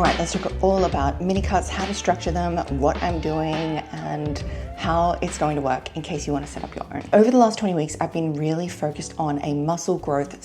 right, let's talk all about mini cuts, how to structure them, what I'm doing, and how it's going to work in case you want to set up your own. Over the last 20 weeks, I've been really focused on a muscle growth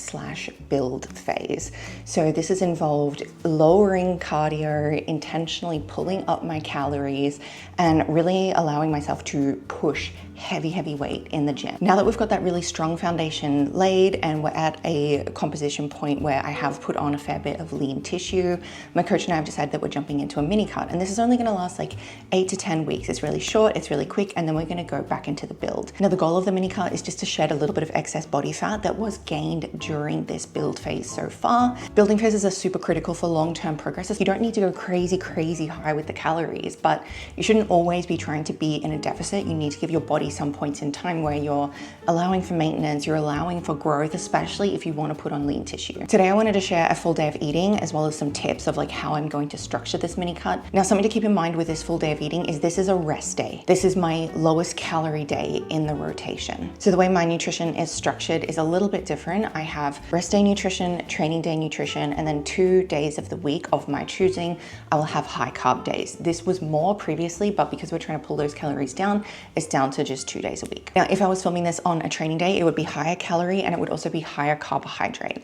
/ build phase. So this has involved lowering cardio, intentionally pulling up my calories, and really allowing myself to push heavy weight in the gym. Now that we've got that really strong foundation laid and we're at a composition point where I have put on a fair bit of lean tissue, my coach and I have decided that we're jumping into a mini cut, and this is only going to last like 8 to 10 weeks. It's really short, it's really quick, and then we're going to go back into the build. Now the goal of the mini cut is just to shed a little bit of excess body fat that was gained during this build phase so far. Building phases are super critical for long-term progress. You don't need to go crazy high with the calories, but you shouldn't always be trying to be in a deficit. You need to give your body some points in time where you're allowing for maintenance, you're allowing for growth, especially if you want to put on lean tissue. Today I wanted to share a full day of eating as well as some tips of like how I'm going to structure this mini cut. Now something to keep in mind with this full day of eating is this is a rest day. This is my lowest calorie day in the rotation. So the way my nutrition is structured is a little bit different. I have rest day nutrition, training day nutrition, and then 2 days of the week of my choosing, I will have high carb days. This was more previously, but because we're trying to pull those calories down, it's down to just 2 days a week. Now, if I was filming this on a training day, it would be higher calorie and it would also be higher carbohydrate.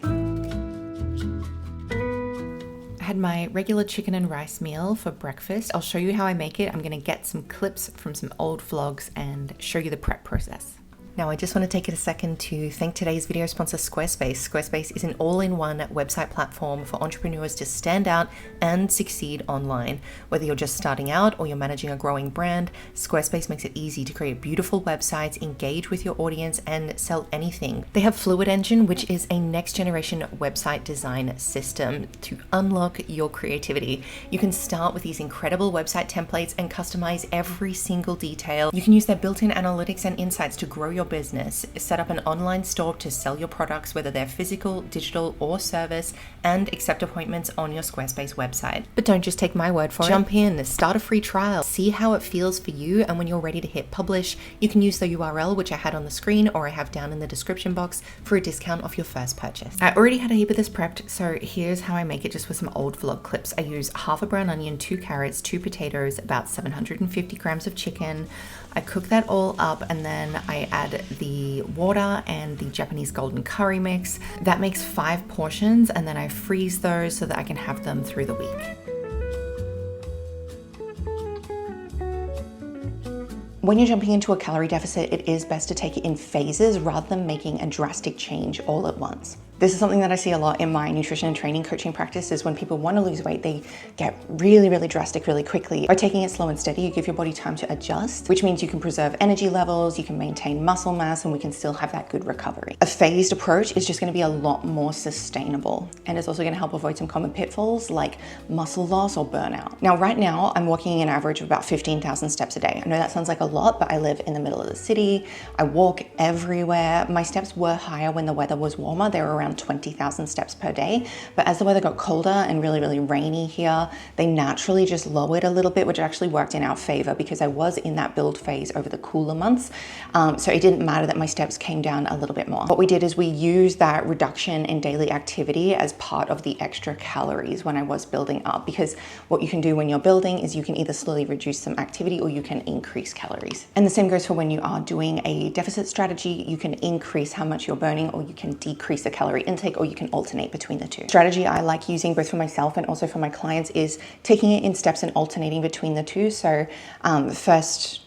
I had my regular chicken and rice meal for breakfast. I'll show you how I make it. I'm gonna get some clips from some old vlogs and show you the prep process. Now, I just want to take a second to thank today's video sponsor, Squarespace. Squarespace is an all-in-one website platform for entrepreneurs to stand out and succeed online. Whether you're just starting out or you're managing a growing brand, Squarespace makes it easy to create beautiful websites, engage with your audience, and sell anything. They have Fluid Engine, which is a next-generation website design system to unlock your creativity. You can start with these incredible website templates and customize every single detail. You can use their built-in analytics and insights to grow your business, set up an online store to sell your products, whether they're physical, digital, or service, and accept appointments on your Squarespace website. But don't just take my word for it. Jump in, start a free trial, see how it feels for you, and when you're ready to hit publish, you can use the URL which I had on the screen or I have down in the description box for a discount off your first purchase. I already had a heap of this prepped, so here's how I make it just with some old vlog clips. I use half a brown onion, 2 carrots, 2 potatoes, about 750 grams of chicken. I cook that all up and then I add the water and the Japanese golden curry mix. That makes 5 portions and then I freeze those so that I can have them through the week. When you're jumping into a calorie deficit, it is best to take it in phases rather than making a drastic change all at once. This is something that I see a lot in my nutrition and training coaching practice is when people want to lose weight, they get really drastic really quickly. By taking it slow and steady, you give your body time to adjust, which means you can preserve energy levels, you can maintain muscle mass, and we can still have that good recovery. A phased approach is just going to be a lot more sustainable, and it's also going to help avoid some common pitfalls like muscle loss or burnout. Now, right now, I'm walking an average of about 15,000 steps a day. I know that sounds like a lot, but I live in the middle of the city. I walk everywhere. My steps were higher when the weather was warmer. They were around 20,000 steps per day. But as the weather got colder and really rainy here, they naturally just lowered a little bit, which actually worked in our favor because I was in that build phase over the cooler months. So it didn't matter that my steps came down a little bit more. What we did is we used that reduction in daily activity as part of the extra calories when I was building up, because what you can do when you're building is you can either slowly reduce some activity or you can increase calories. And the same goes for when you are doing a deficit strategy. You can increase how much you're burning or you can decrease the calorie intake, or you can alternate between the two. Strategy I like using both for myself and also for my clients is taking it in steps and alternating between the two. So first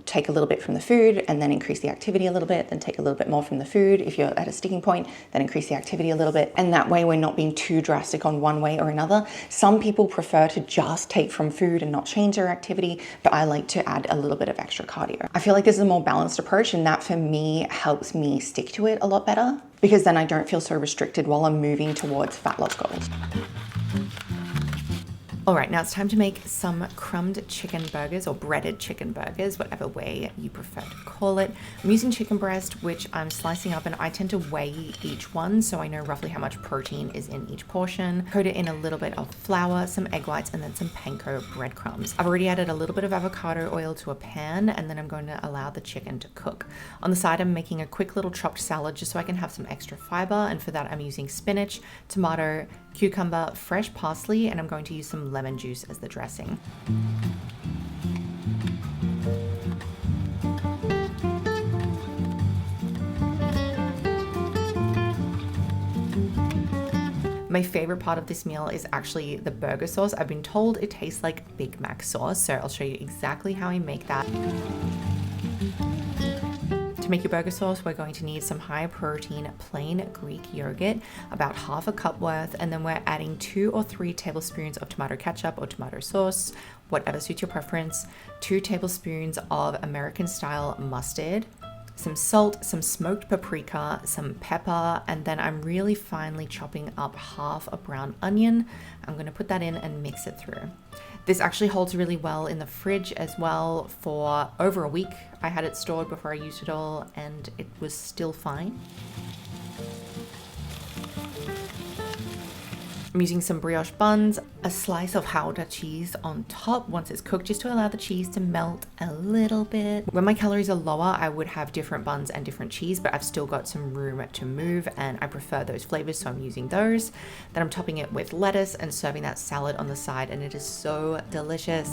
take a little bit from the food and then increase the activity a little bit, then take a little bit more from the food. If you're at a sticking point, then increase the activity a little bit. And that way we're not being too drastic on one way or another. Some people prefer to just take from food and not change their activity, but I like to add a little bit of extra cardio. I feel like this is a more balanced approach, and that for me helps me stick to it a lot better, because then I don't feel so restricted while I'm moving towards fat loss goals. All right, now it's time to make some crumbed chicken burgers or breaded chicken burgers, whatever way you prefer to call it. I'm using chicken breast, which I'm slicing up, and I tend to weigh each one so I know roughly how much protein is in each portion. Coat it in a little bit of flour, some egg whites, and then some panko breadcrumbs. I've already added a little bit of avocado oil to a pan, and then I'm going to allow the chicken to cook. On the side, I'm making a quick little chopped salad just so I can have some extra fiber, and for that I'm using spinach, tomato, cucumber, fresh parsley, and I'm going to use some lemon juice as the dressing. My favorite part of this meal is actually the burger sauce. I've been told it tastes like Big Mac sauce, so I'll show you exactly how I make that. To make your burger sauce, we're going to need some high protein plain Greek yogurt, about half a cup worth, and then we're adding 2 or 3 tablespoons of tomato ketchup or tomato sauce, whatever suits your preference, 2 tablespoons of American style mustard, some salt, some smoked paprika, some pepper, and then I'm really finely chopping up half a brown onion. I'm going to put that in and mix it through. This actually holds really well in the fridge as well for over a week. I had it stored before I used it all and it was still fine. I'm using some brioche buns, a slice of Gouda cheese on top once it's cooked, just to allow the cheese to melt a little bit. When my calories are lower, I would have different buns and different cheese, but I've still got some room to move and I prefer those flavors, so I'm using those. Then I'm topping it with lettuce and serving that salad on the side, and it is so delicious.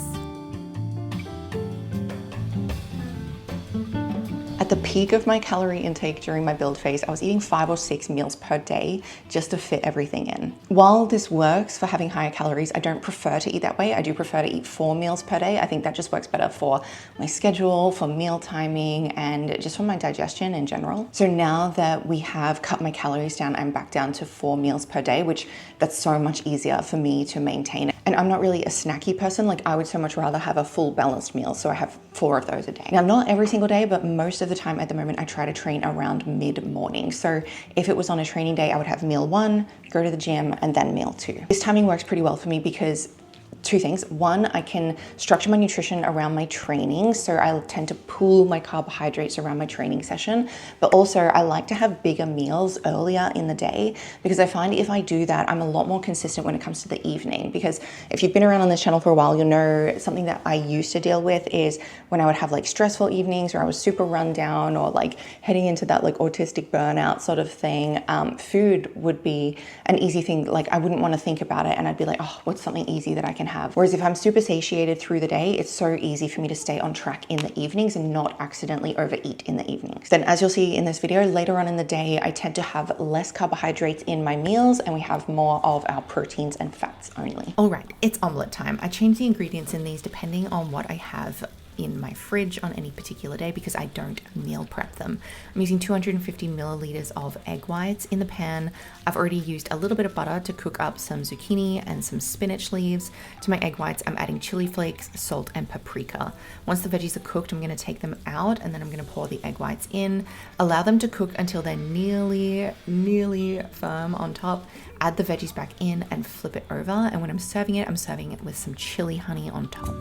At the peak of my calorie intake during my build phase, I was eating 5 or 6 meals per day just to fit everything in. While this works for having higher calories, I don't prefer to eat that way. I do prefer to eat 4 meals per day. I think that just works better for my schedule, for meal timing, and just for my digestion in general. So now that we have cut my calories down, I'm back down to 4 meals per day, which that's so much easier for me to maintain. And I'm not really a snacky person. Like, I would so much rather have a full balanced meal. So I have 4 of those a day. Now, not every single day, but most of the time at the moment, I try to train around mid-morning. So if it was on a training day, I would have meal 1, go to the gym, and then meal 2. This timing works pretty well for me because 2 things. 1, I can structure my nutrition around my training. So I tend to pool my carbohydrates around my training session. But also I like to have bigger meals earlier in the day, because I find if I do that, I'm a lot more consistent when it comes to the evening. Because if you've been around on this channel for a while, you'll know something that I used to deal with is when I would have like stressful evenings or I was super run down or like heading into that like autistic burnout sort of thing, food would be an easy thing. Like, I wouldn't want to think about it and I'd be like, oh, what's something easy that I can have? Whereas if I'm super satiated through the day, it's so easy for me to stay on track in the evenings and not accidentally overeat in the evenings. Then, as you'll see in this video, later on in the day, I tend to have less carbohydrates in my meals and we have more of our proteins and fats only. All right, it's omelette time. I change the ingredients in these depending on what I have in my fridge on any particular day because I don't meal prep them. I'm using 250 milliliters of egg whites in the pan. I've already used a little bit of butter to cook up some zucchini and some spinach leaves. To my egg whites, I'm adding chili flakes, salt, and paprika. Once the veggies are cooked, I'm going to take them out and then I'm going to pour the egg whites in. Allow them to cook until they're nearly firm on top. Add the veggies back in and flip it over. And when I'm serving it with some chili honey on top.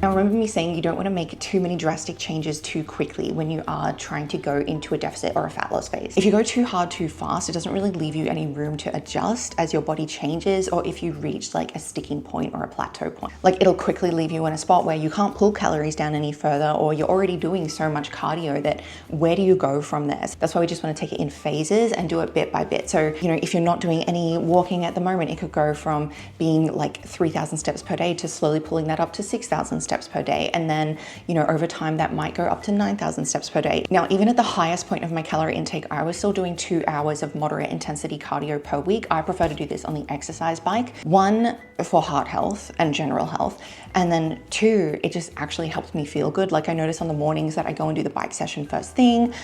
Now, remember me saying you don't want to make too many drastic changes too quickly when you are trying to go into a deficit or a fat loss phase. If you go too hard too fast, it doesn't really leave you any room to adjust as your body changes, or if you reach like a sticking point or a plateau point. Like, it'll quickly leave you in a spot where you can't pull calories down any further, or you're already doing so much cardio that where do you go from there? That's why we just want to take it in phases and do it bit by bit. So, you know, if you're not doing any walking at the moment, it could go from being like 3,000 steps per day to slowly pulling that up to 6,000 steps per day. And then, you know, over time that might go up to 9,000 steps per day. Now, even at the highest point of my calorie intake, I was still doing 2 hours of moderate intensity cardio per week. I prefer to do this on the exercise bike. 1, for heart health and general health. And then 2, it just actually helps me feel good. Like, I notice on the mornings that I go and do the bike session first thing,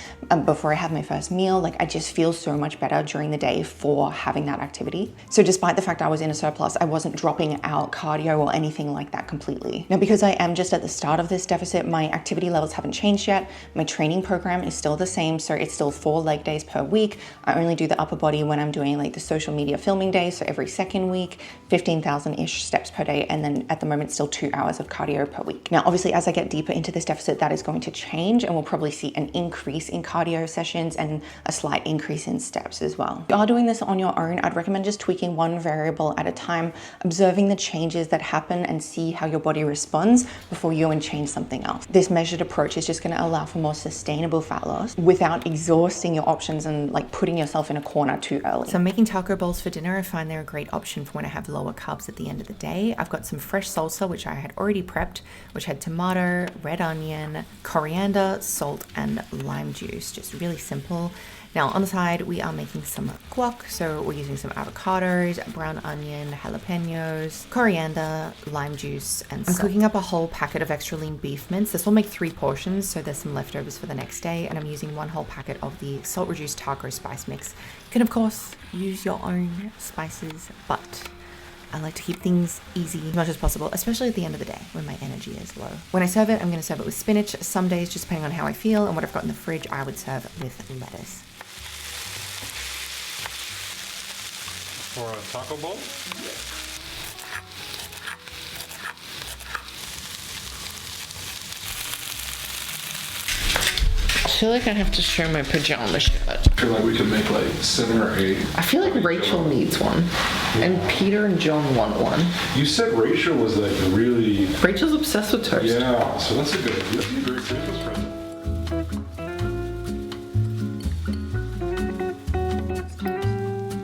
before I have my first meal, like, I just feel so much better during the day for having that activity. So despite the fact I was in a surplus, I wasn't dropping out cardio or anything like that completely. Now, because I am just at the start of this deficit, my activity levels haven't changed yet. My training program is still the same. So it's still 4 leg days per week. I only do the upper body when I'm doing like the social media filming days. So every second week, 15,000-ish steps per day. And then at the moment, still 2 hours of cardio per week. Now, obviously, as I get deeper into this deficit, that is going to change and we'll probably see an increase in cardio sessions and a slight increase in steps as well. If you are doing this on your own, I'd recommend just tweaking one variable at a time, observing the changes that happen and see how your body responds before you go and change something else. This measured approach is just going to allow for more sustainable fat loss without exhausting your options and like putting yourself in a corner too early. So I'm making taco bowls for dinner. I find they're a great option for when I have lower carbs at the end of the day. I've got some fresh salsa, which I had already prepped, which had tomato, red onion, coriander, salt, and lime juice. Just really simple. Now on the side, we are making some guac. So we're using some avocados, brown onion, jalapenos, coriander, lime juice, and salt. I'm cooking up a whole packet of extra lean beef mince. This will make 3 portions, so there's some leftovers for the next day. And I'm using 1 whole packet of the salt reduced taco spice mix. You can of course use your own spices, but I like to keep things easy as much as possible, especially at the end of the day when my energy is low. When I serve it, I'm going to serve it with spinach. Some days, just depending on how I feel and what I've got in the fridge, I would serve with lettuce. For a taco bowl? I feel like I have to show my pajama shirt. I feel like we could make like 7 or 8. I feel like Rachel needs one. And Peter and John want one. You said Rachel was like really... Rachel's obsessed with toast. Yeah, so that's a good idea. That'd be a great Christmas present.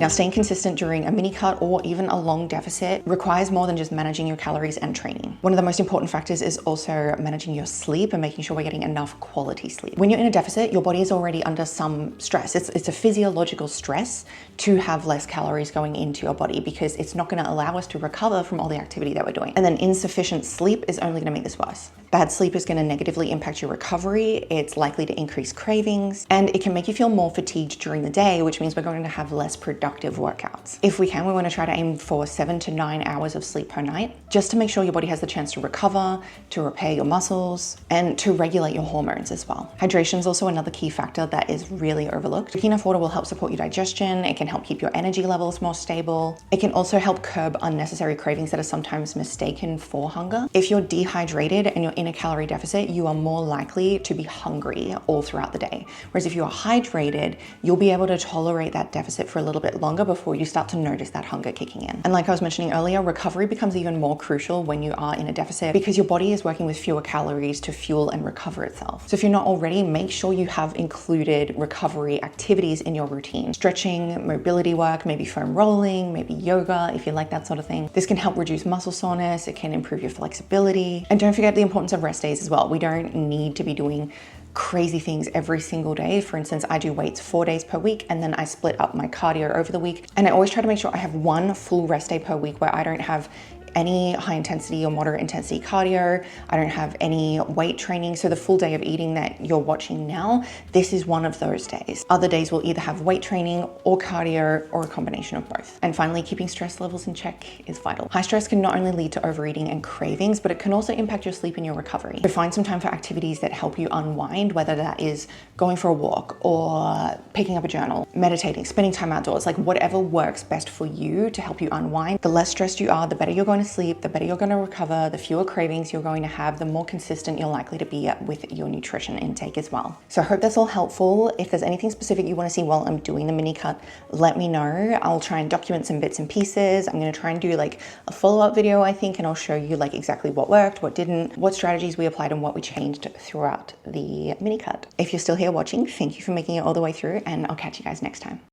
Now, staying consistent during a mini cut or even a long deficit requires more than just managing your calories and training. One of the most important factors is also managing your sleep and making sure we're getting enough quality sleep. When you're in a deficit, your body is already under some stress. It's a physiological stress to have less calories going into your body because it's not going to allow us to recover from all the activity that we're doing. And then insufficient sleep is only going to make this worse. Bad sleep is going to negatively impact your recovery. It's likely to increase cravings, and it can make you feel more fatigued during the day, which means we're going to have less productive workouts. If we can, we want to try to aim for 7 to 9 hours of sleep per night, just to make sure your body has the chance to recover, to repair your muscles, and to regulate your hormones as well. Hydration is also another key factor that is really overlooked. Drinking enough water will help support your digestion. It can help keep your energy levels more stable. It can also help curb unnecessary cravings that are sometimes mistaken for hunger. If you're dehydrated and you're in a calorie deficit, you are more likely to be hungry all throughout the day. Whereas if you are hydrated, you'll be able to tolerate that deficit for a little bit longer before you start to notice that hunger kicking in. And like I was mentioning earlier, recovery becomes even more crucial when you are in a deficit because your body is working with fewer calories to fuel and recover itself. So if you're not already, make sure you have included recovery activities in your routine. Stretching, mobility work, maybe foam rolling, maybe yoga, if you like that sort of thing. This can help reduce muscle soreness. It can improve your flexibility. And don't forget the importance of rest days as well. We don't need to be doing crazy things every single day. For instance, I do weights 4 days per week and then I split up my cardio over the week. And I always try to make sure I have 1 full rest day per week where I don't have any high intensity or moderate intensity cardio. I don't have any weight training. So the full day of eating that you're watching now, this is one of those days. Other days will either have weight training or cardio or a combination of both. And finally, keeping stress levels in check is vital. High stress can not only lead to overeating and cravings, but it can also impact your sleep and your recovery. So find some time for activities that help you unwind, whether that is going for a walk or picking up a journal, meditating, spending time outdoors, like whatever works best for you to help you unwind. The less stressed you are, the better you're going to sleep, the better you're going to recover, the fewer cravings you're going to have, the more consistent you're likely to be with your nutrition intake as well. So I hope that's all helpful. If there's anything specific you want to see while I'm doing the mini cut, let me know. I'll try and document some bits and pieces. I'm going to try and do like a follow-up video, I think, and I'll show you like exactly what worked, what didn't, what strategies we applied and what we changed throughout the mini cut. If you're still here watching, thank you for making it all the way through, and I'll catch you guys next time.